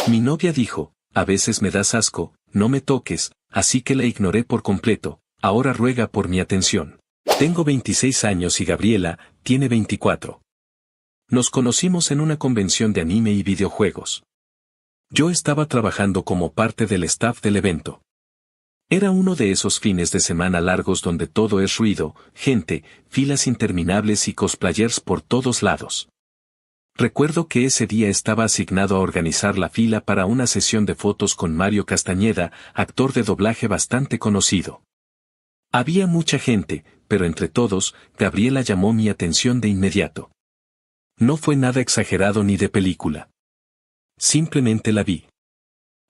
Mi novia dijo, a veces me das asco, no me toques, así que la ignoré por completo, ahora ruega por mi atención. Tengo 26 años y Gabriela tiene 24. Nos conocimos en una convención de anime y videojuegos. Yo estaba trabajando como parte del staff del evento. Era uno de esos fines de semana largos donde todo es ruido, gente, filas interminables y cosplayers por todos lados. Recuerdo que ese día estaba asignado a organizar la fila para una sesión de fotos con Mario Castañeda, actor de doblaje bastante conocido. Había mucha gente, pero entre todos, Gabriela llamó mi atención de inmediato. No fue nada exagerado ni de película. Simplemente la vi.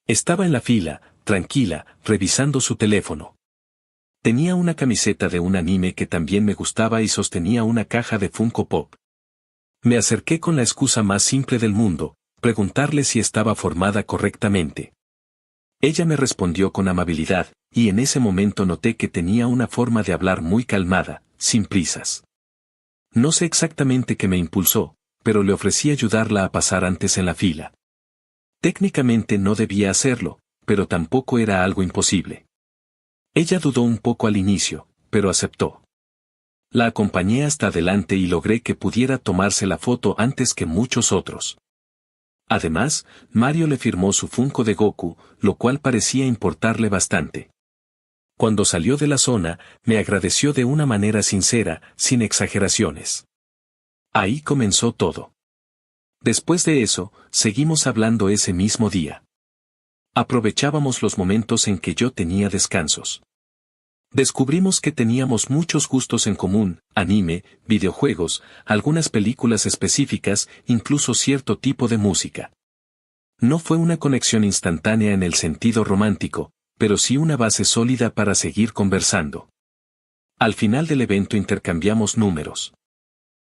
Estaba en la fila, tranquila, revisando su teléfono. Tenía una camiseta de un anime que también me gustaba y sostenía una caja de Funko Pop. Me acerqué con la excusa más simple del mundo, preguntarle si estaba formada correctamente. Ella me respondió con amabilidad, y en ese momento noté que tenía una forma de hablar muy calmada, sin prisas. No sé exactamente qué me impulsó, pero le ofrecí ayudarla a pasar antes en la fila. Técnicamente no debía hacerlo, pero tampoco era algo imposible. Ella dudó un poco al inicio, pero aceptó. La acompañé hasta adelante y logré que pudiera tomarse la foto antes que muchos otros. Además, Mario le firmó su Funko de Goku, lo cual parecía importarle bastante. Cuando salió de la zona, me agradeció de una manera sincera, sin exageraciones. Ahí comenzó todo. Después de eso, seguimos hablando ese mismo día. Aprovechábamos los momentos en que yo tenía descansos. Descubrimos que teníamos muchos gustos en común, anime, videojuegos, algunas películas específicas, incluso cierto tipo de música. No fue una conexión instantánea en el sentido romántico, pero sí una base sólida para seguir conversando. Al final del evento intercambiamos números.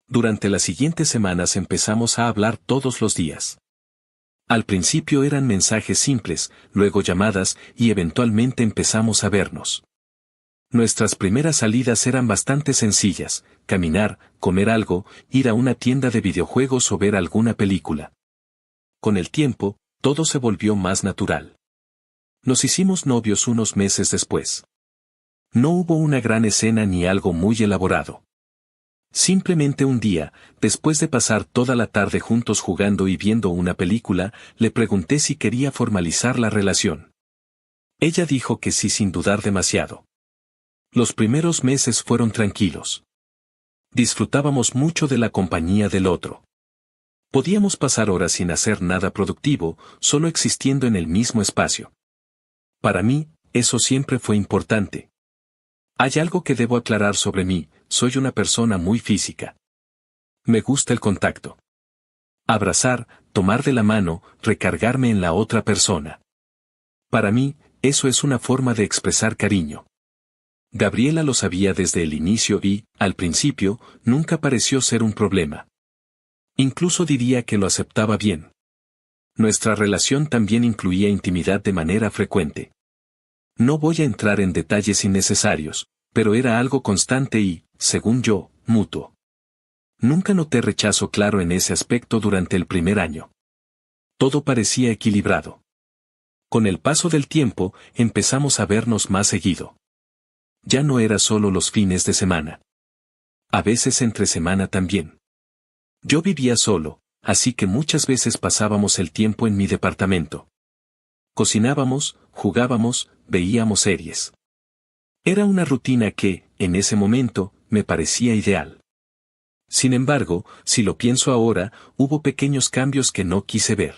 Durante las siguientes semanas empezamos a hablar todos los días. Al principio eran mensajes simples, luego llamadas y eventualmente empezamos a vernos. Nuestras primeras salidas eran bastante sencillas, caminar, comer algo, ir a una tienda de videojuegos o ver alguna película. Con el tiempo, todo se volvió más natural. Nos hicimos novios unos meses después. No hubo una gran escena ni algo muy elaborado. Simplemente un día, después de pasar toda la tarde juntos jugando y viendo una película, le pregunté si quería formalizar la relación. Ella dijo que sí sin dudar demasiado. Los primeros meses fueron tranquilos. Disfrutábamos mucho de la compañía del otro. Podíamos pasar horas sin hacer nada productivo, solo existiendo en el mismo espacio. Para mí, eso siempre fue importante. Hay algo que debo aclarar sobre mí, soy una persona muy física. Me gusta el contacto. Abrazar, tomar de la mano, recargarme en la otra persona. Para mí, eso es una forma de expresar cariño. Gabriela lo sabía desde el inicio y, al principio, nunca pareció ser un problema. Incluso diría que lo aceptaba bien. Nuestra relación también incluía intimidad de manera frecuente. No voy a entrar en detalles innecesarios, pero era algo constante y, según yo, mutuo. Nunca noté rechazo claro en ese aspecto durante el primer año. Todo parecía equilibrado. Con el paso del tiempo, empezamos a vernos más seguido. Ya no era solo los fines de semana. A veces entre semana también. Yo vivía solo, así que muchas veces pasábamos el tiempo en mi departamento. Cocinábamos, jugábamos, veíamos series. Era una rutina que, en ese momento, me parecía ideal. Sin embargo, si lo pienso ahora, hubo pequeños cambios que no quise ver.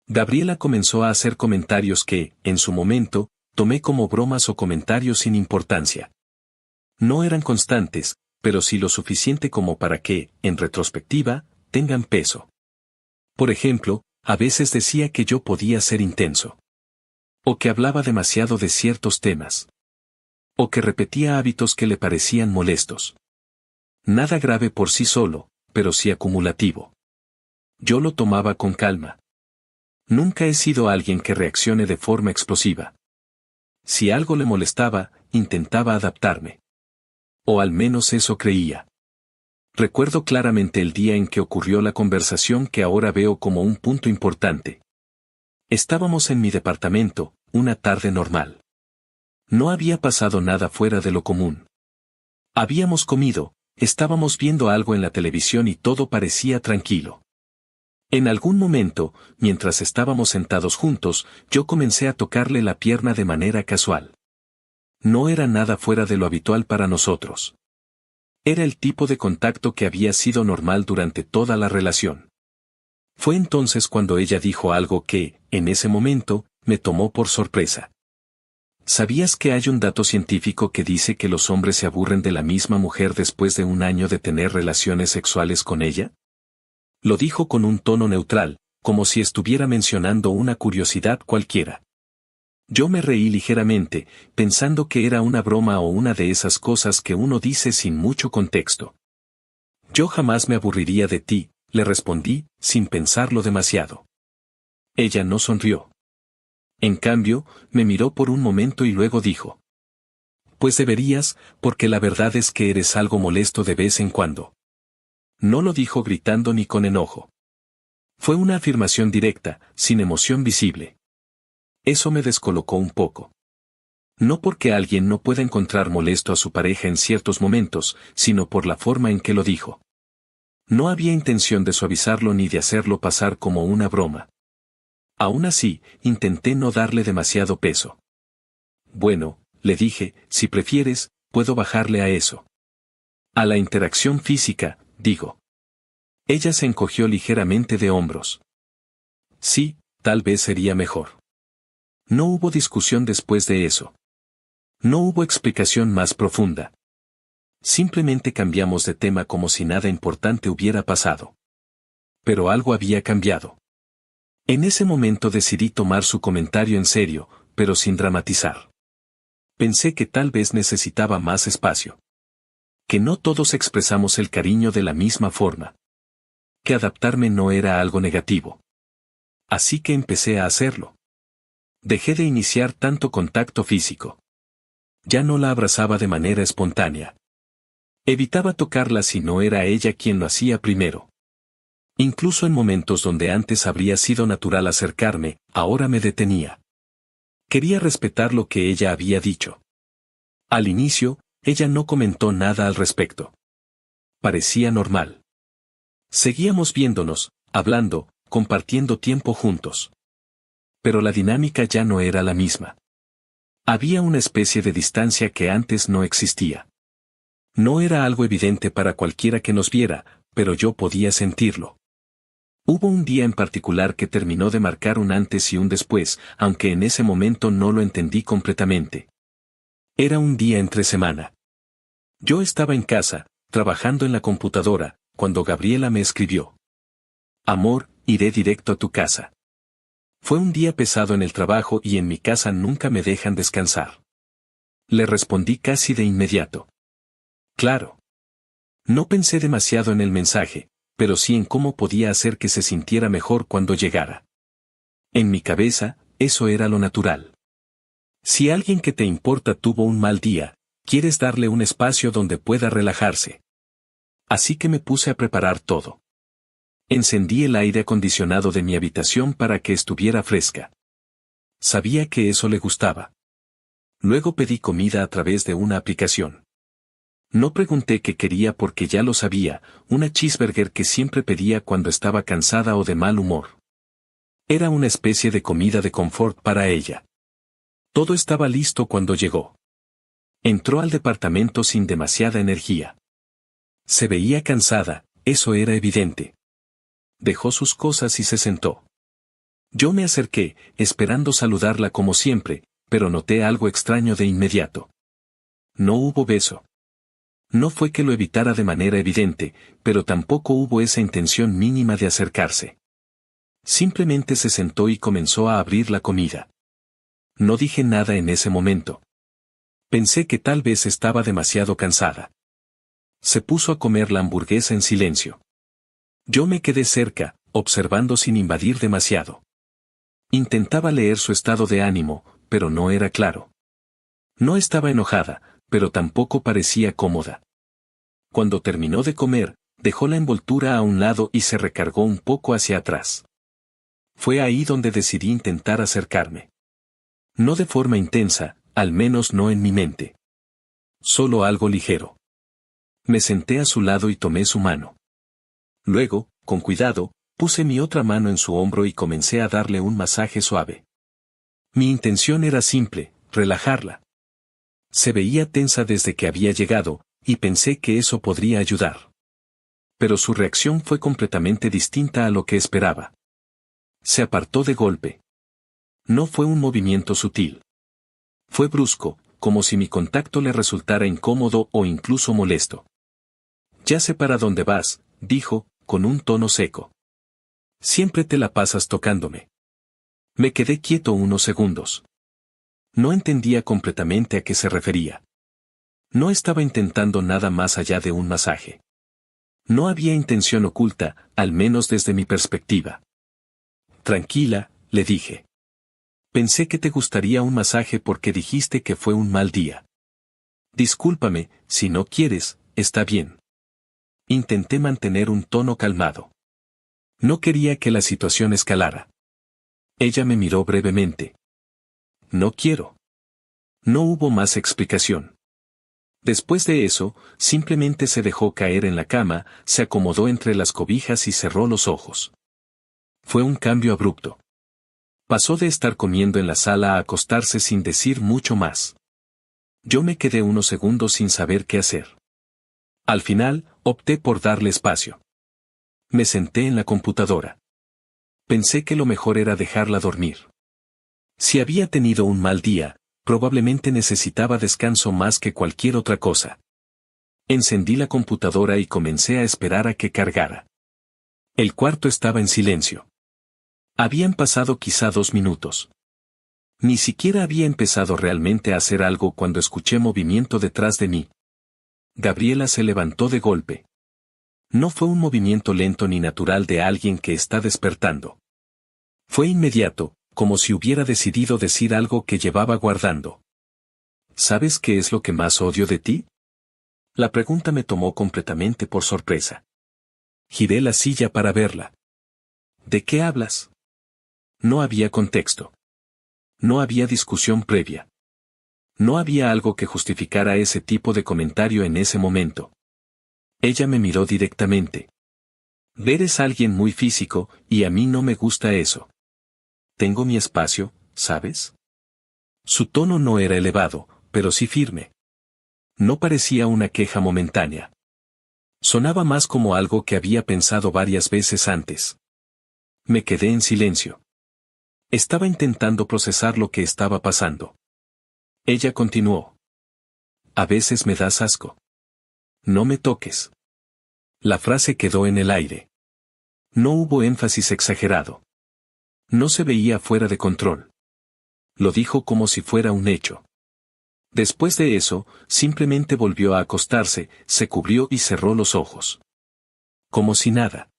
Gabriela comenzó a hacer comentarios que, en su momento, tomé como bromas o comentarios sin importancia. No eran constantes, pero sí lo suficiente como para que, en retrospectiva, tengan peso. Por ejemplo, a veces decía que yo podía ser intenso. O que hablaba demasiado de ciertos temas. O que repetía hábitos que le parecían molestos. Nada grave por sí solo, pero sí acumulativo. Yo lo tomaba con calma. Nunca he sido alguien que reaccione de forma explosiva. Si algo le molestaba, intentaba adaptarme. O al menos eso creía. Recuerdo claramente el día en que ocurrió la conversación que ahora veo como un punto importante. Estábamos en mi departamento, una tarde normal. No había pasado nada fuera de lo común. Habíamos comido, estábamos viendo algo en la televisión y todo parecía tranquilo. En algún momento, mientras estábamos sentados juntos, yo comencé a tocarle la pierna de manera casual. No era nada fuera de lo habitual para nosotros. Era el tipo de contacto que había sido normal durante toda la relación. Fue entonces cuando ella dijo algo que, en ese momento, me tomó por sorpresa. ¿Sabías que hay un dato científico que dice que los hombres se aburren de la misma mujer después de un año de tener relaciones sexuales con ella? Lo dijo con un tono neutral, como si estuviera mencionando una curiosidad cualquiera. Yo me reí ligeramente, pensando que era una broma o una de esas cosas que uno dice sin mucho contexto. Yo jamás me aburriría de ti, le respondí, sin pensarlo demasiado. Ella no sonrió. En cambio, me miró por un momento y luego dijo: Pues deberías, porque la verdad es que eres algo molesto de vez en cuando. No lo dijo gritando ni con enojo. Fue una afirmación directa, sin emoción visible. Eso me descolocó un poco. No porque alguien no pueda encontrar molesto a su pareja en ciertos momentos, sino por la forma en que lo dijo. No había intención de suavizarlo ni de hacerlo pasar como una broma. Aún así, intenté no darle demasiado peso. Bueno, le dije, si prefieres, puedo bajarle a eso. A la interacción física, digo. Ella se encogió ligeramente de hombros. Sí, tal vez sería mejor. No hubo discusión después de eso. No hubo explicación más profunda. Simplemente cambiamos de tema como si nada importante hubiera pasado. Pero algo había cambiado. En ese momento decidí tomar su comentario en serio, pero sin dramatizar. Pensé que tal vez necesitaba más espacio. Que no todos expresamos el cariño de la misma forma. Que adaptarme no era algo negativo. Así que empecé a hacerlo. Dejé de iniciar tanto contacto físico. Ya no la abrazaba de manera espontánea. Evitaba tocarla si no era ella quien lo hacía primero. Incluso en momentos donde antes habría sido natural acercarme, ahora me detenía. Quería respetar lo que ella había dicho. Al inicio, ella no comentó nada al respecto. Parecía normal. Seguíamos viéndonos, hablando, compartiendo tiempo juntos. Pero la dinámica ya no era la misma. Había una especie de distancia que antes no existía. No era algo evidente para cualquiera que nos viera, pero yo podía sentirlo. Hubo un día en particular que terminó de marcar un antes y un después, aunque en ese momento no lo entendí completamente. Era un día entre semana. Yo estaba en casa, trabajando en la computadora, cuando Gabriela me escribió: Amor, iré directo a tu casa. Fue un día pesado en el trabajo y en mi casa nunca me dejan descansar. Le respondí casi de inmediato. Claro. No pensé demasiado en el mensaje, pero sí en cómo podía hacer que se sintiera mejor cuando llegara. En mi cabeza, eso era lo natural. Si alguien que te importa tuvo un mal día, quieres darle un espacio donde pueda relajarse. Así que me puse a preparar todo. Encendí el aire acondicionado de mi habitación para que estuviera fresca. Sabía que eso le gustaba. Luego pedí comida a través de una aplicación. No pregunté qué quería porque ya lo sabía, una cheeseburger que siempre pedía cuando estaba cansada o de mal humor. Era una especie de comida de confort para ella. Todo estaba listo cuando llegó. Entró al departamento sin demasiada energía. Se veía cansada, eso era evidente. Dejó sus cosas y se sentó. Yo me acerqué, esperando saludarla como siempre, pero noté algo extraño de inmediato. No hubo beso. No fue que lo evitara de manera evidente, pero tampoco hubo esa intención mínima de acercarse. Simplemente se sentó y comenzó a abrir la comida. No dije nada en ese momento. Pensé que tal vez estaba demasiado cansada. Se puso a comer la hamburguesa en silencio. Yo me quedé cerca, observando sin invadir demasiado. Intentaba leer su estado de ánimo, pero no era claro. No estaba enojada, pero tampoco parecía cómoda. Cuando terminó de comer, dejó la envoltura a un lado y se recargó un poco hacia atrás. Fue ahí donde decidí intentar acercarme. No de forma intensa, al menos no en mi mente. Solo algo ligero. Me senté a su lado y tomé su mano. Luego, con cuidado, puse mi otra mano en su hombro y comencé a darle un masaje suave. Mi intención era simple, relajarla. Se veía tensa desde que había llegado, y pensé que eso podría ayudar. Pero su reacción fue completamente distinta a lo que esperaba. Se apartó de golpe. No fue un movimiento sutil. Fue brusco, como si mi contacto le resultara incómodo o incluso molesto. Ya sé para dónde vas, dijo, con un tono seco. Siempre te la pasas tocándome. Me quedé quieto unos segundos. No entendía completamente a qué se refería. No estaba intentando nada más allá de un masaje. No había intención oculta, al menos desde mi perspectiva. Tranquila, le dije. Pensé que te gustaría un masaje porque dijiste que fue un mal día. Discúlpame, si no quieres, está bien. Intenté mantener un tono calmado. No quería que la situación escalara. Ella me miró brevemente. No quiero. No hubo más explicación. Después de eso, simplemente se dejó caer en la cama, se acomodó entre las cobijas y cerró los ojos. Fue un cambio abrupto. Pasó de estar comiendo en la sala a acostarse sin decir mucho más. Yo me quedé unos segundos sin saber qué hacer. Al final, opté por darle espacio. Me senté en la computadora. Pensé que lo mejor era dejarla dormir. Si había tenido un mal día, probablemente necesitaba descanso más que cualquier otra cosa. Encendí la computadora y comencé a esperar a que cargara. El cuarto estaba en silencio. Habían pasado quizá 2 minutos. Ni siquiera había empezado realmente a hacer algo cuando escuché movimiento detrás de mí. Gabriela se levantó de golpe. No fue un movimiento lento ni natural de alguien que está despertando. Fue inmediato, como si hubiera decidido decir algo que llevaba guardando. ¿Sabes qué es lo que más odio de ti? La pregunta me tomó completamente por sorpresa. Giré la silla para verla. ¿De qué hablas? No había contexto. No había discusión previa. No había algo que justificara ese tipo de comentario en ese momento. Ella me miró directamente. Eres alguien muy físico, y a mí no me gusta eso. Tengo mi espacio, ¿sabes? Su tono no era elevado, pero sí firme. No parecía una queja momentánea. Sonaba más como algo que había pensado varias veces antes. Me quedé en silencio. Estaba intentando procesar lo que estaba pasando. Ella continuó. A veces me das asco. No me toques. La frase quedó en el aire. No hubo énfasis exagerado. No se veía fuera de control. Lo dijo como si fuera un hecho. Después de eso, simplemente volvió a acostarse, se cubrió y cerró los ojos. Como si nada.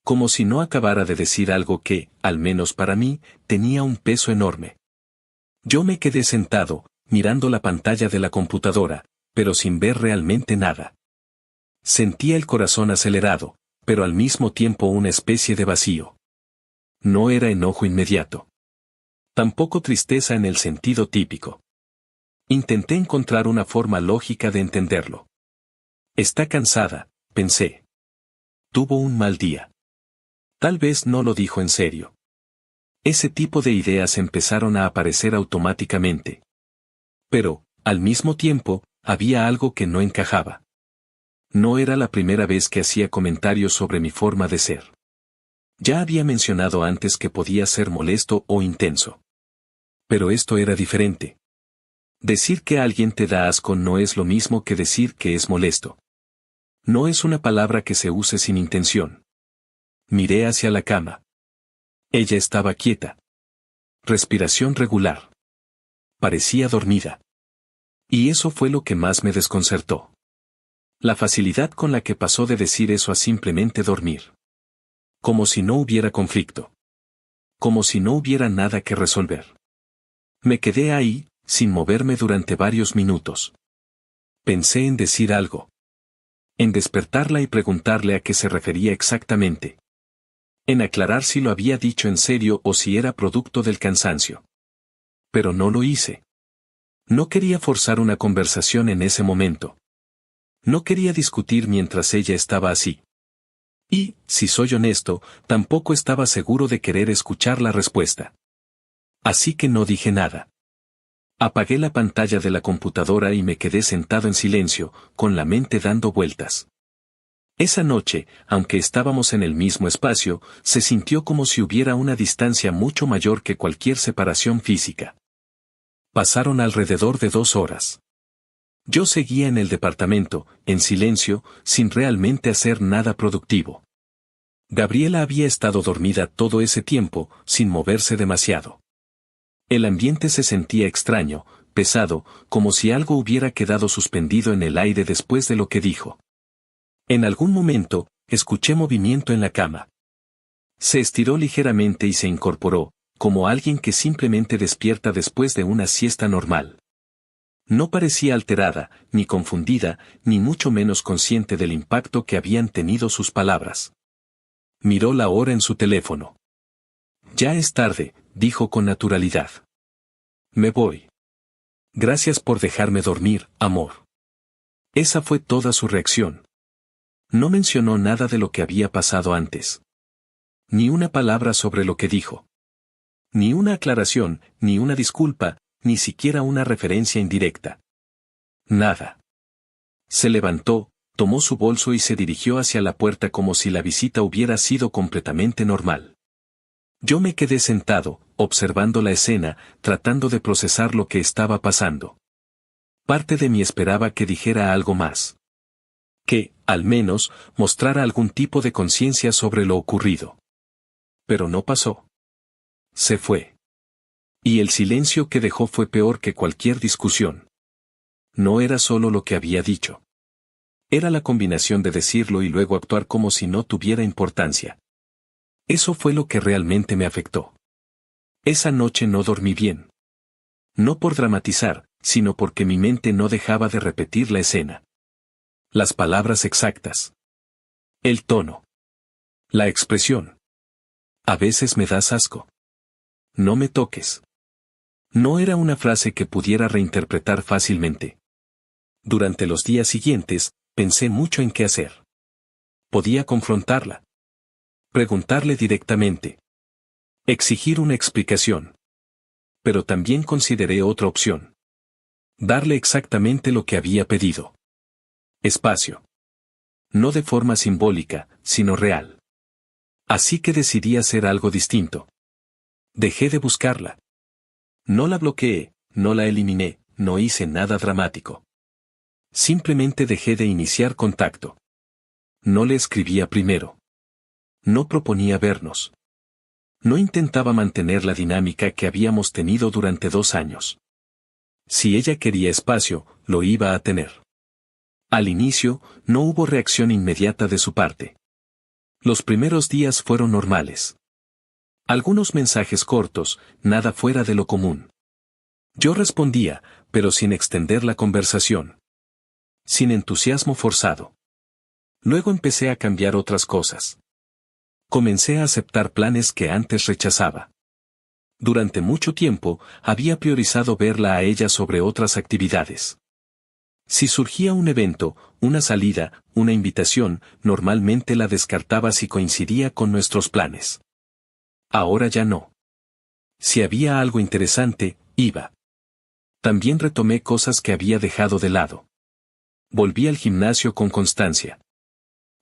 Como si no acabara de decir algo que, al menos para mí, tenía un peso enorme. Yo me quedé sentado, mirando la pantalla de la computadora, pero sin ver realmente nada. Sentía el corazón acelerado, pero al mismo tiempo una especie de vacío. No era enojo inmediato. Tampoco tristeza en el sentido típico. Intenté encontrar una forma lógica de entenderlo. Está cansada, pensé. Tuvo un mal día. Tal vez no lo dijo en serio. Ese tipo de ideas empezaron a aparecer automáticamente. Pero, al mismo tiempo, había algo que no encajaba. No era la primera vez que hacía comentarios sobre mi forma de ser. Ya había mencionado antes que podía ser molesto o intenso. Pero esto era diferente. Decir que alguien te da asco no es lo mismo que decir que es molesto. No es una palabra que se use sin intención. Miré hacia la cama. Ella estaba quieta. Respiración regular. Parecía dormida. Y eso fue lo que más me desconcertó. La facilidad con la que pasó de decir eso a simplemente dormir. Como si no hubiera conflicto. Como si no hubiera nada que resolver. Me quedé ahí, sin moverme durante varios minutos. Pensé en decir algo. En despertarla y preguntarle a qué se refería exactamente. en aclarar si lo había dicho en serio o si era producto del cansancio. Pero no lo hice. No quería forzar una conversación en ese momento. No quería discutir mientras ella estaba así. Y, si soy honesto, tampoco estaba seguro de querer escuchar la respuesta. Así que no dije nada. Apagué la pantalla de la computadora y me quedé sentado en silencio, con la mente dando vueltas. Esa noche, aunque estábamos en el mismo espacio, se sintió como si hubiera una distancia mucho mayor que cualquier separación física. Pasaron alrededor de 2 horas. Yo seguía en el departamento, en silencio, sin realmente hacer nada productivo. Gabriela había estado dormida todo ese tiempo, sin moverse demasiado. El ambiente se sentía extraño, pesado, como si algo hubiera quedado suspendido en el aire después de lo que dijo. En algún momento, escuché movimiento en la cama. Se estiró ligeramente y se incorporó, como alguien que simplemente despierta después de una siesta normal. No parecía alterada, ni confundida, ni mucho menos consciente del impacto que habían tenido sus palabras. Miró la hora en su teléfono. Ya es tarde, dijo con naturalidad. Me voy. Gracias por dejarme dormir, amor. Esa fue toda su reacción. No mencionó nada de lo que había pasado antes. Ni una palabra sobre lo que dijo. Ni una aclaración, ni una disculpa, ni siquiera una referencia indirecta. Nada. Se levantó, tomó su bolso y se dirigió hacia la puerta como si la visita hubiera sido completamente normal. Yo me quedé sentado, observando la escena, tratando de procesar lo que estaba pasando. Parte de mí esperaba que dijera algo más. Que, al menos, mostrara algún tipo de conciencia sobre lo ocurrido. Pero no pasó. Se fue. Y el silencio que dejó fue peor que cualquier discusión. No era solo lo que había dicho. Era la combinación de decirlo y luego actuar como si no tuviera importancia. Eso fue lo que realmente me afectó. Esa noche no dormí bien. No por dramatizar, sino porque mi mente no dejaba de repetir la escena. Las palabras exactas. El tono. La expresión. A veces me das asco. No me toques. No era una frase que pudiera reinterpretar fácilmente. Durante los días siguientes, pensé mucho en qué hacer. Podía confrontarla. Preguntarle directamente. Exigir una explicación. Pero también consideré otra opción. Darle exactamente lo que había pedido. Espacio. No de forma simbólica, sino real. Así que decidí hacer algo distinto. Dejé de buscarla. No la bloqueé, no la eliminé, no hice nada dramático. Simplemente dejé de iniciar contacto. No le escribía primero. No proponía vernos. No intentaba mantener la dinámica que habíamos tenido durante 2 años. Si ella quería espacio, lo iba a tener. Al inicio, no hubo reacción inmediata de su parte. Los primeros días fueron normales. Algunos mensajes cortos, nada fuera de lo común. Yo respondía, pero sin extender la conversación. Sin entusiasmo forzado. Luego empecé a cambiar otras cosas. Comencé a aceptar planes que antes rechazaba. Durante mucho tiempo, había priorizado verla a ella sobre otras actividades. Si surgía un evento, una salida, una invitación, normalmente la descartaba si coincidía con nuestros planes. Ahora ya no. Si había algo interesante, iba. También retomé cosas que había dejado de lado. Volví al gimnasio con constancia.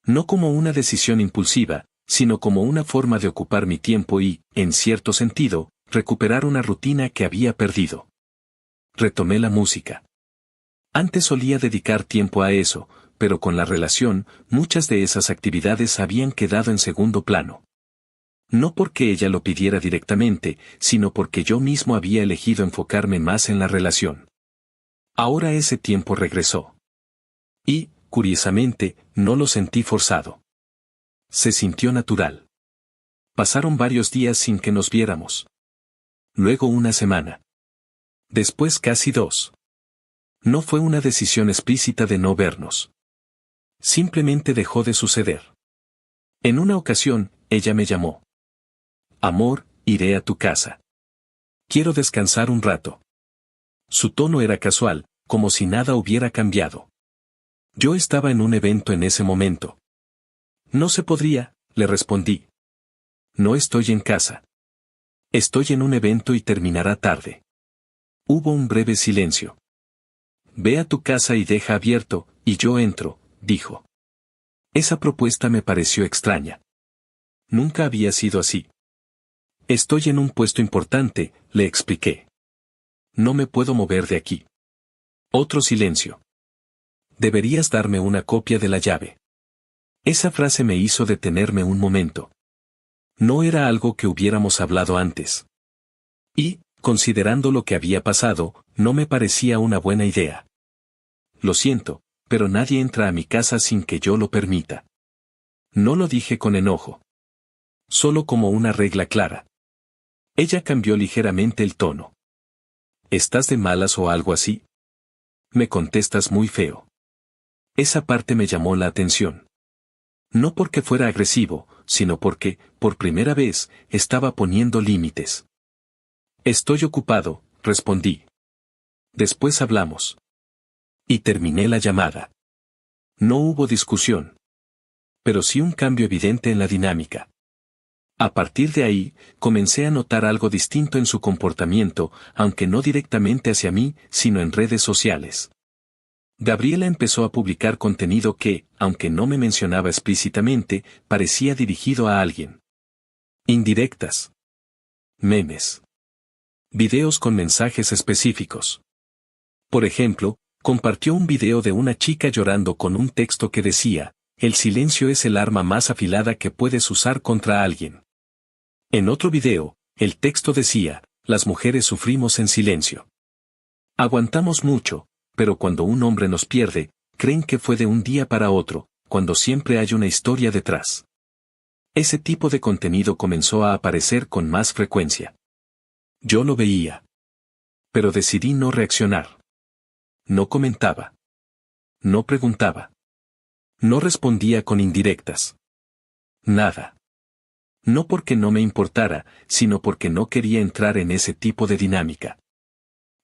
No como una decisión impulsiva, sino como una forma de ocupar mi tiempo y, en cierto sentido, recuperar una rutina que había perdido. Retomé la música. Antes solía dedicar tiempo a eso, pero con la relación, muchas de esas actividades habían quedado en segundo plano. No porque ella lo pidiera directamente, sino porque yo mismo había elegido enfocarme más en la relación. Ahora ese tiempo regresó. Y, curiosamente, no lo sentí forzado. Se sintió natural. Pasaron varios días sin que nos viéramos. Luego una semana. Después casi 2. No fue una decisión explícita de no vernos. Simplemente dejó de suceder. En una ocasión, ella me llamó. Amor, iré a tu casa. Quiero descansar un rato. Su tono era casual, como si nada hubiera cambiado. Yo estaba en un evento en ese momento. No se podría, le respondí. No estoy en casa. Estoy en un evento y terminará tarde. Hubo un breve silencio. Ve a tu casa y deja abierto, y yo entro, dijo. Esa propuesta me pareció extraña. Nunca había sido así. Estoy en un puesto importante, le expliqué. No me puedo mover de aquí. Otro silencio. Deberías darme una copia de la llave. Esa frase me hizo detenerme un momento. No era algo que hubiéramos hablado antes. Y, considerando lo que había pasado, no me parecía una buena idea. Lo siento, pero nadie entra a mi casa sin que yo lo permita. No lo dije con enojo. Solo como una regla clara. Ella cambió ligeramente el tono. ¿Estás de malas o algo así? Me contestas muy feo. Esa parte me llamó la atención. No porque fuera agresivo, sino porque, por primera vez, estaba poniendo límites. Estoy ocupado, respondí. Después hablamos. Y terminé la llamada. No hubo discusión. Pero sí un cambio evidente en la dinámica. A partir de ahí, comencé a notar algo distinto en su comportamiento, aunque no directamente hacia mí, sino en redes sociales. Gabriela empezó a publicar contenido que, aunque no me mencionaba explícitamente, parecía dirigido a alguien. Indirectas. Memes. Videos con mensajes específicos. Por ejemplo, compartió un video de una chica llorando con un texto que decía, el silencio es el arma más afilada que puedes usar contra alguien. En otro video, el texto decía, las mujeres sufrimos en silencio. Aguantamos mucho, pero cuando un hombre nos pierde, creen que fue de un día para otro, cuando siempre hay una historia detrás. Ese tipo de contenido comenzó a aparecer con más frecuencia. Yo lo veía. Pero decidí no reaccionar. No comentaba. No preguntaba. No respondía con indirectas. Nada. No porque no me importara, sino porque no quería entrar en ese tipo de dinámica.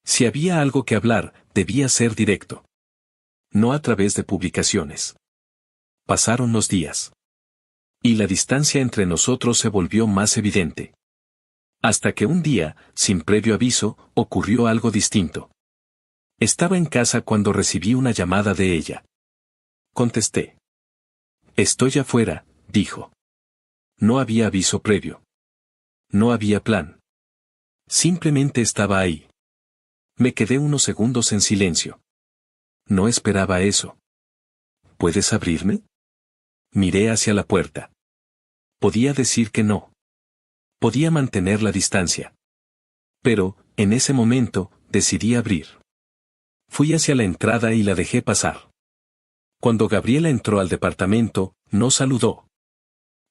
Si había algo que hablar, debía ser directo. No a través de publicaciones. Pasaron los días. Y la distancia entre nosotros se volvió más evidente. Hasta que un día, sin previo aviso, ocurrió algo distinto. Estaba en casa cuando recibí una llamada de ella. Contesté. Estoy afuera, dijo. No había aviso previo. No había plan. Simplemente estaba ahí. Me quedé unos segundos en silencio. No esperaba eso. ¿Puedes abrirme? Miré hacia la puerta. Podía decir que no. Podía mantener la distancia. Pero, en ese momento, decidí abrir. Fui hacia la entrada y la dejé pasar. Cuando Gabriela entró al departamento, no saludó.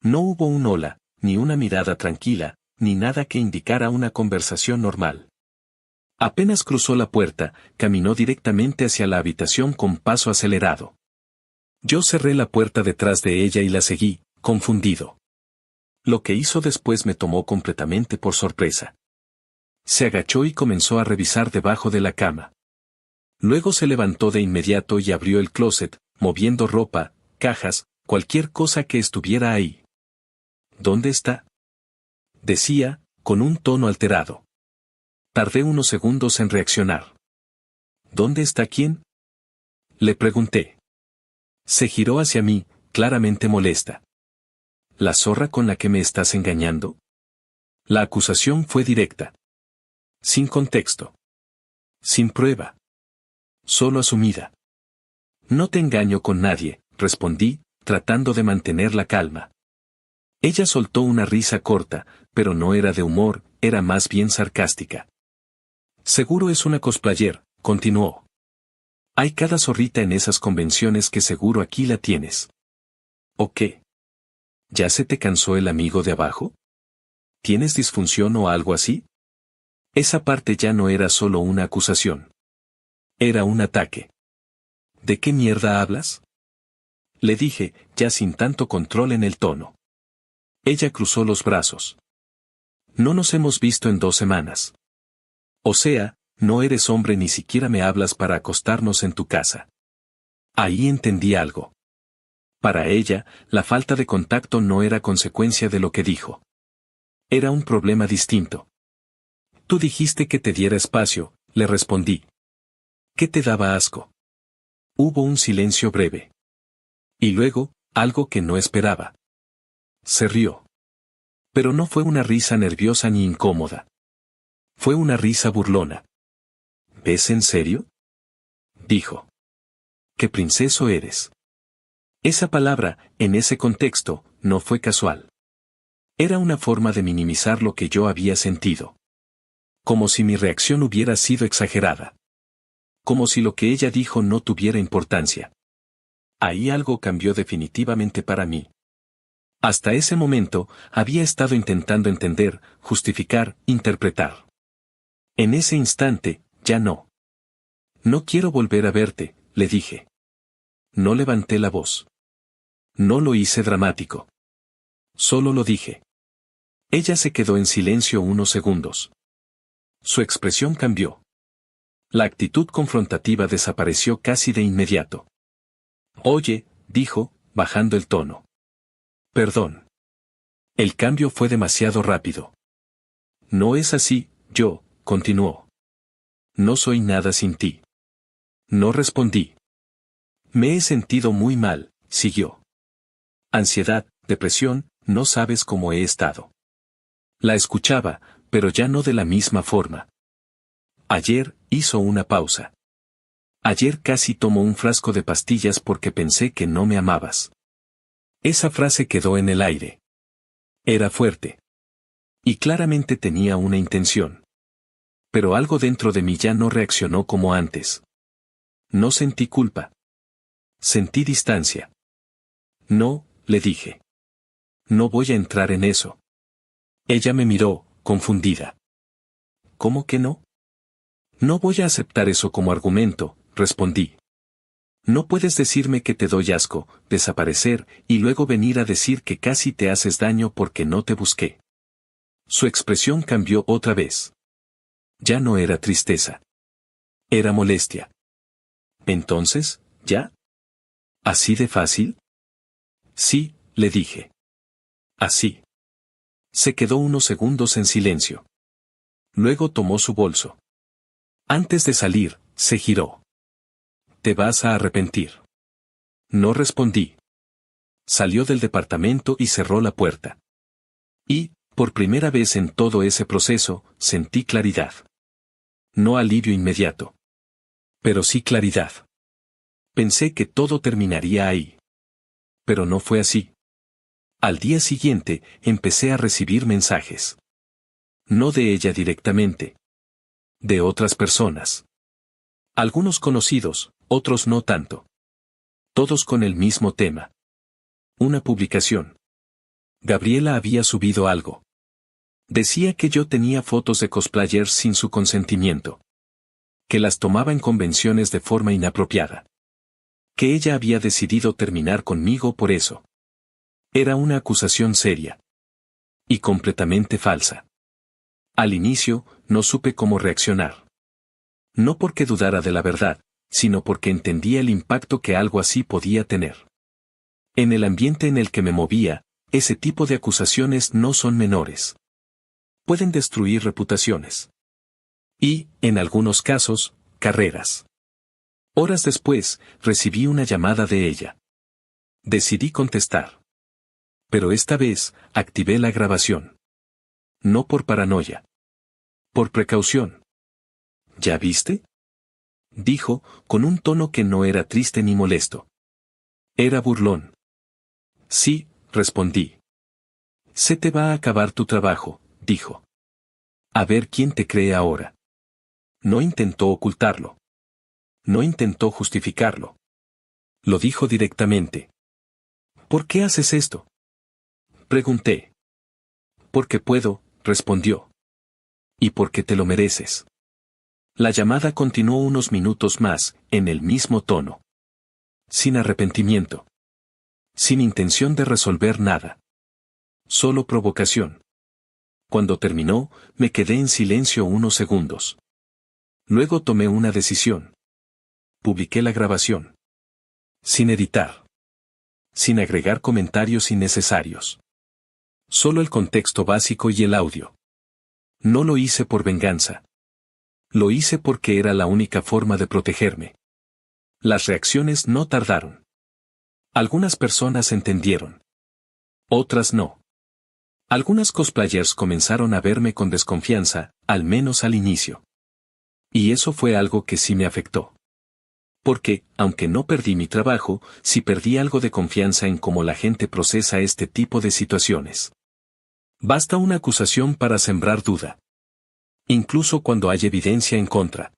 No hubo un hola, ni una mirada tranquila, ni nada que indicara una conversación normal. Apenas cruzó la puerta, caminó directamente hacia la habitación con paso acelerado. Yo cerré la puerta detrás de ella y la seguí, confundido. Lo que hizo después me tomó completamente por sorpresa. Se agachó y comenzó a revisar debajo de la cama. Luego se levantó de inmediato y abrió el closet, moviendo ropa, cajas, cualquier cosa que estuviera ahí. ¿Dónde está? Decía, con un tono alterado. Tardé unos segundos en reaccionar. ¿Dónde está quién? Le pregunté. Se giró hacia mí, claramente molesta. ¿La zorra con la que me estás engañando? La acusación fue directa. Sin contexto. Sin prueba. Solo asumida. No te engaño con nadie, respondí, tratando de mantener la calma. Ella soltó una risa corta, pero no era de humor, era más bien sarcástica. Seguro es una cosplayer, continuó. Hay cada zorrita en esas convenciones que seguro aquí la tienes. ¿O qué? ¿Ya se te cansó el amigo de abajo? ¿Tienes disfunción o algo así? Esa parte ya no era solo una acusación. Era un ataque. ¿De qué mierda hablas? Le dije, ya sin tanto control en el tono. Ella cruzó los brazos. No nos hemos visto en 2 semanas. O sea, no eres hombre ni siquiera me hablas para acostarnos en tu casa. Ahí entendí algo. Para ella, la falta de contacto no era consecuencia de lo que dijo. Era un problema distinto. Tú dijiste que te diera espacio, le respondí. ¿Qué te daba asco? Hubo un silencio breve. Y luego, algo que no esperaba. Se rió. Pero no fue una risa nerviosa ni incómoda. Fue una risa burlona. ¿Ves en serio? Dijo. ¡Qué princeso eres! Esa palabra, en ese contexto, no fue casual. Era una forma de minimizar lo que yo había sentido. Como si mi reacción hubiera sido exagerada. Como si lo que ella dijo no tuviera importancia. Ahí algo cambió definitivamente para mí. Hasta ese momento, había estado intentando entender, justificar, interpretar. En ese instante, ya no. No quiero volver a verte, le dije. No levanté la voz. No lo hice dramático. Solo lo dije. Ella se quedó en silencio unos segundos. Su expresión cambió. La actitud confrontativa desapareció casi de inmediato. Oye, dijo, bajando el tono. Perdón. El cambio fue demasiado rápido. No es así, yo, continuó. No soy nada sin ti. No respondí. Me he sentido muy mal, siguió. Ansiedad, depresión, no sabes cómo he estado. La escuchaba, pero ya no de la misma forma. Ayer, hizo una pausa. Ayer casi tomó un frasco de pastillas porque pensé que no me amabas. Esa frase quedó en el aire. Era fuerte. Y claramente tenía una intención. Pero algo dentro de mí ya no reaccionó como antes. No sentí culpa. Sentí distancia. No, le dije. No voy a entrar en eso. Ella me miró, confundida. ¿Cómo que no? No voy a aceptar eso como argumento, respondí. No puedes decirme que te doy asco, desaparecer, y luego venir a decir que casi te haces daño porque no te busqué. Su expresión cambió otra vez. Ya no era tristeza. Era molestia. Entonces, ¿ya? ¿Así de fácil? Sí, le dije. Así. Se quedó unos segundos en silencio. Luego tomó su bolso. Antes de salir, se giró. Te vas a arrepentir. No respondí. Salió del departamento y cerró la puerta. Y, por primera vez en todo ese proceso, sentí claridad. No alivio inmediato. Pero sí claridad. Pensé que todo terminaría ahí. Pero no fue así. Al día siguiente, empecé a recibir mensajes. No de ella directamente. De otras personas. Algunos conocidos, otros no tanto. Todos con el mismo tema. Una publicación. Gabriela había subido algo. Decía que yo tenía fotos de cosplayers sin su consentimiento. Que las tomaba en convenciones de forma inapropiada. Que ella había decidido terminar conmigo por eso. Era una acusación seria. Y completamente falsa. Al inicio, no supe cómo reaccionar. No porque dudara de la verdad, sino porque entendía el impacto que algo así podía tener. En el ambiente en el que me movía, ese tipo de acusaciones no son menores. Pueden destruir reputaciones. Y, en algunos casos, carreras. Horas después, recibí una llamada de ella. Decidí contestar. Pero esta vez, activé la grabación. No por paranoia. Por precaución. ¿Ya viste? Dijo, con un tono que no era triste ni molesto. Era burlón. Sí, respondí. Se te va a acabar tu trabajo, dijo. A ver quién te cree ahora. No intentó ocultarlo. No intentó justificarlo. Lo dijo directamente. ¿Por qué haces esto? Pregunté. Porque puedo, respondió. Y porque te lo mereces. La llamada continuó unos minutos más, en el mismo tono. Sin arrepentimiento. Sin intención de resolver nada. solo provocación. Cuando terminó, me quedé en silencio unos segundos. Luego tomé una decisión. Publiqué la grabación. Sin editar. Sin agregar comentarios innecesarios. Solo el contexto básico y el audio. No lo hice por venganza. Lo hice porque era la única forma de protegerme. Las reacciones no tardaron. Algunas personas entendieron. Otras no. Algunas cosplayers comenzaron a verme con desconfianza, al menos al inicio. Y eso fue algo que sí me afectó. Porque, aunque no perdí mi trabajo, sí perdí algo de confianza en cómo la gente procesa este tipo de situaciones. Basta una acusación para sembrar duda. Incluso cuando hay evidencia en contra.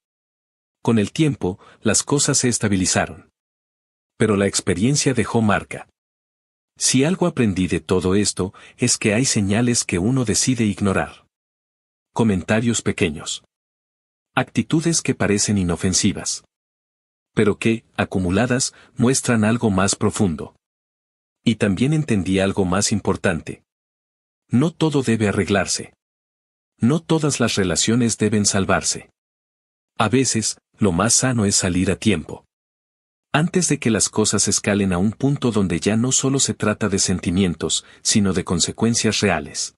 Con el tiempo, las cosas se estabilizaron. Pero la experiencia dejó marca. Si algo aprendí de todo esto, es que hay señales que uno decide ignorar. Comentarios pequeños. Actitudes que parecen inofensivas. Pero que, acumuladas, muestran algo más profundo. Y también entendí algo más importante. No todo debe arreglarse. No todas las relaciones deben salvarse. A veces, lo más sano es salir a tiempo. Antes de que las cosas escalen a un punto donde ya no solo se trata de sentimientos, sino de consecuencias reales.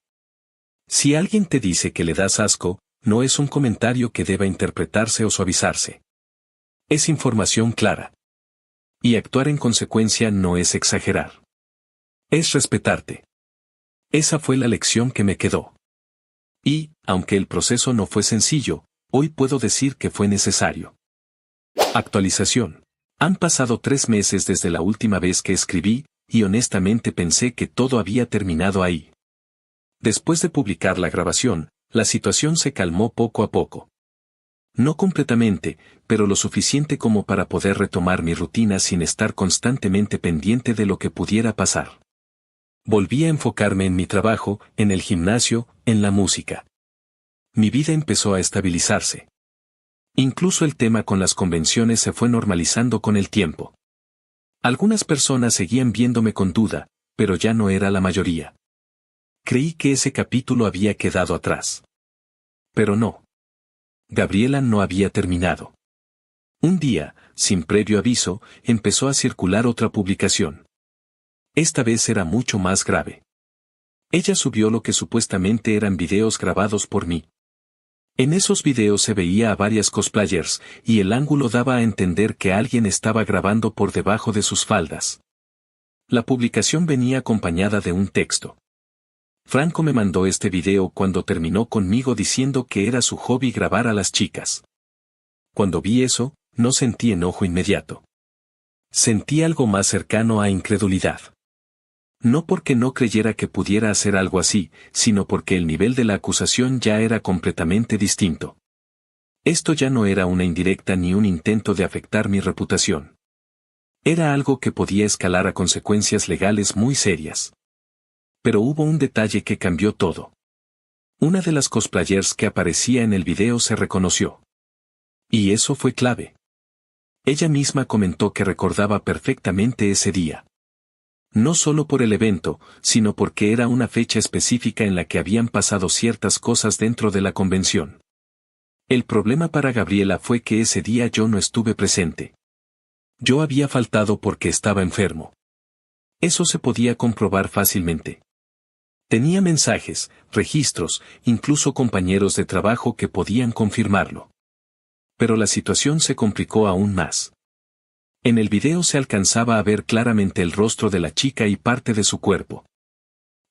Si alguien te dice que le das asco, no es un comentario que deba interpretarse o suavizarse. Es información clara. Y actuar en consecuencia no es exagerar. Es respetarte. Esa fue la lección que me quedó. Y, aunque el proceso no fue sencillo, hoy puedo decir que fue necesario. Actualización. Han pasado 3 meses desde la última vez que escribí, y honestamente pensé que todo había terminado ahí. Después de publicar la grabación, la situación se calmó poco a poco. No completamente, pero lo suficiente como para poder retomar mi rutina sin estar constantemente pendiente de lo que pudiera pasar. Volví a enfocarme en mi trabajo, en el gimnasio, en la música. Mi vida empezó a estabilizarse. Incluso el tema con las convenciones se fue normalizando con el tiempo. Algunas personas seguían viéndome con duda, pero ya no era la mayoría. Creí que ese capítulo había quedado atrás. Pero no. Gabriela no había terminado. Un día, sin previo aviso, empezó a circular otra publicación. Esta vez era mucho más grave. Ella subió lo que supuestamente eran videos grabados por mí. En esos videos se veía a varias cosplayers, y el ángulo daba a entender que alguien estaba grabando por debajo de sus faldas. La publicación venía acompañada de un texto. Franco me mandó este video cuando terminó conmigo diciendo que era su hobby grabar a las chicas. Cuando vi eso, no sentí enojo inmediato. Sentí algo más cercano a incredulidad. No porque no creyera que pudiera hacer algo así, sino porque el nivel de la acusación ya era completamente distinto. Esto ya no era una indirecta ni un intento de afectar mi reputación. Era algo que podía escalar a consecuencias legales muy serias. Pero hubo un detalle que cambió todo. Una de las cosplayers que aparecía en el video se reconoció. Y eso fue clave. Ella misma comentó que recordaba perfectamente ese día. No solo por el evento, sino porque era una fecha específica en la que habían pasado ciertas cosas dentro de la convención. El problema para Gabriela fue que ese día yo no estuve presente. Yo había faltado porque estaba enfermo. Eso se podía comprobar fácilmente. Tenía mensajes, registros, incluso compañeros de trabajo que podían confirmarlo. Pero la situación se complicó aún más. En el video se alcanzaba a ver claramente el rostro de la chica y parte de su cuerpo.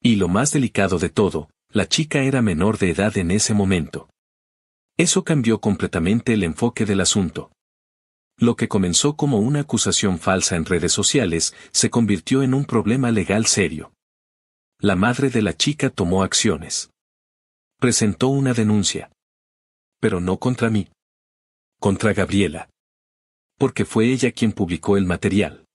Y lo más delicado de todo, la chica era menor de edad en ese momento. Eso cambió completamente el enfoque del asunto. Lo que comenzó como una acusación falsa en redes sociales, se convirtió en un problema legal serio. La madre de la chica tomó acciones. Presentó una denuncia. Pero no contra mí. Contra Gabriela. Porque fue ella quien publicó el material.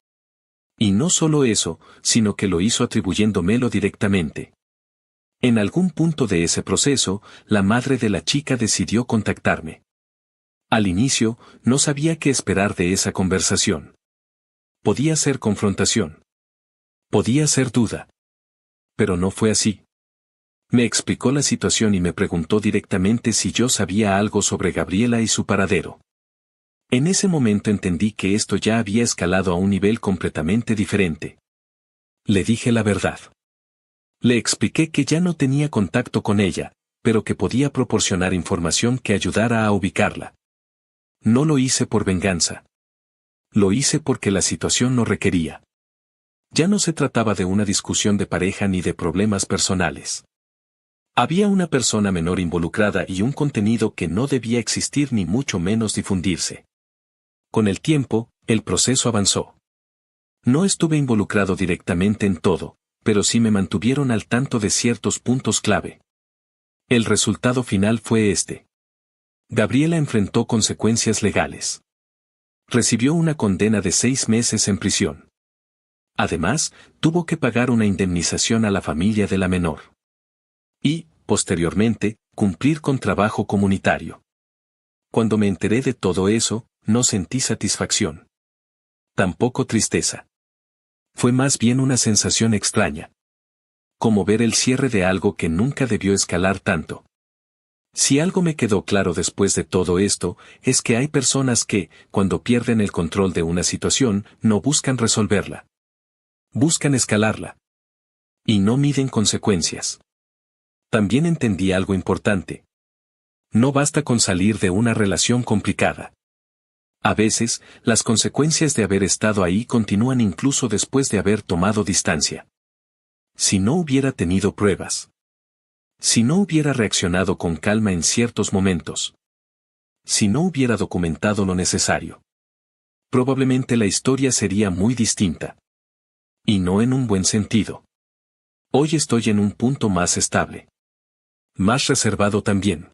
Y no solo eso, sino que lo hizo atribuyéndomelo directamente. En algún punto de ese proceso, la madre de la chica decidió contactarme. Al inicio, no sabía qué esperar de esa conversación. Podía ser confrontación. Podía ser duda. Pero no fue así. Me explicó la situación y me preguntó directamente si yo sabía algo sobre Gabriela y su paradero. En ese momento entendí que esto ya había escalado a un nivel completamente diferente. Le dije la verdad. Le expliqué que ya no tenía contacto con ella, pero que podía proporcionar información que ayudara a ubicarla. No lo hice por venganza. Lo hice porque la situación lo requería. Ya no se trataba de una discusión de pareja ni de problemas personales. Había una persona menor involucrada y un contenido que no debía existir ni mucho menos difundirse. Con el tiempo, el proceso avanzó. No estuve involucrado directamente en todo, pero sí me mantuvieron al tanto de ciertos puntos clave. El resultado final fue este. Gabriela enfrentó consecuencias legales. Recibió una condena de 6 meses en prisión. Además, tuvo que pagar una indemnización a la familia de la menor. Y, posteriormente, cumplir con trabajo comunitario. Cuando me enteré de todo eso, no sentí satisfacción. Tampoco tristeza. Fue más bien una sensación extraña. Como ver el cierre de algo que nunca debió escalar tanto. Si algo me quedó claro después de todo esto, es que hay personas que, cuando pierden el control de una situación, no buscan resolverla. Buscan escalarla. Y no miden consecuencias. También entendí algo importante. No basta con salir de una relación complicada. A veces, las consecuencias de haber estado ahí continúan incluso después de haber tomado distancia. Si no hubiera tenido pruebas. Si no hubiera reaccionado con calma en ciertos momentos. Si no hubiera documentado lo necesario. Probablemente la historia sería muy distinta. Y no en un buen sentido. Hoy estoy en un punto más estable. Más reservado también.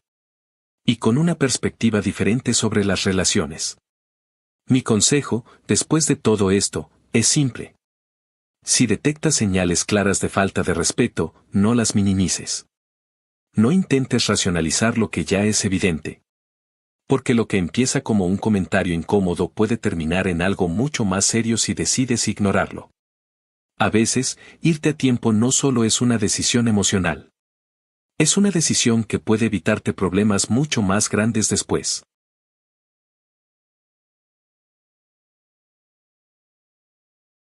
Y con una perspectiva diferente sobre las relaciones. Mi consejo, después de todo esto, es simple. Si detectas señales claras de falta de respeto, no las minimices. No intentes racionalizar lo que ya es evidente. Porque lo que empieza como un comentario incómodo puede terminar en algo mucho más serio si decides ignorarlo. A veces, irte a tiempo no solo es una decisión emocional. Es una decisión que puede evitarte problemas mucho más grandes después.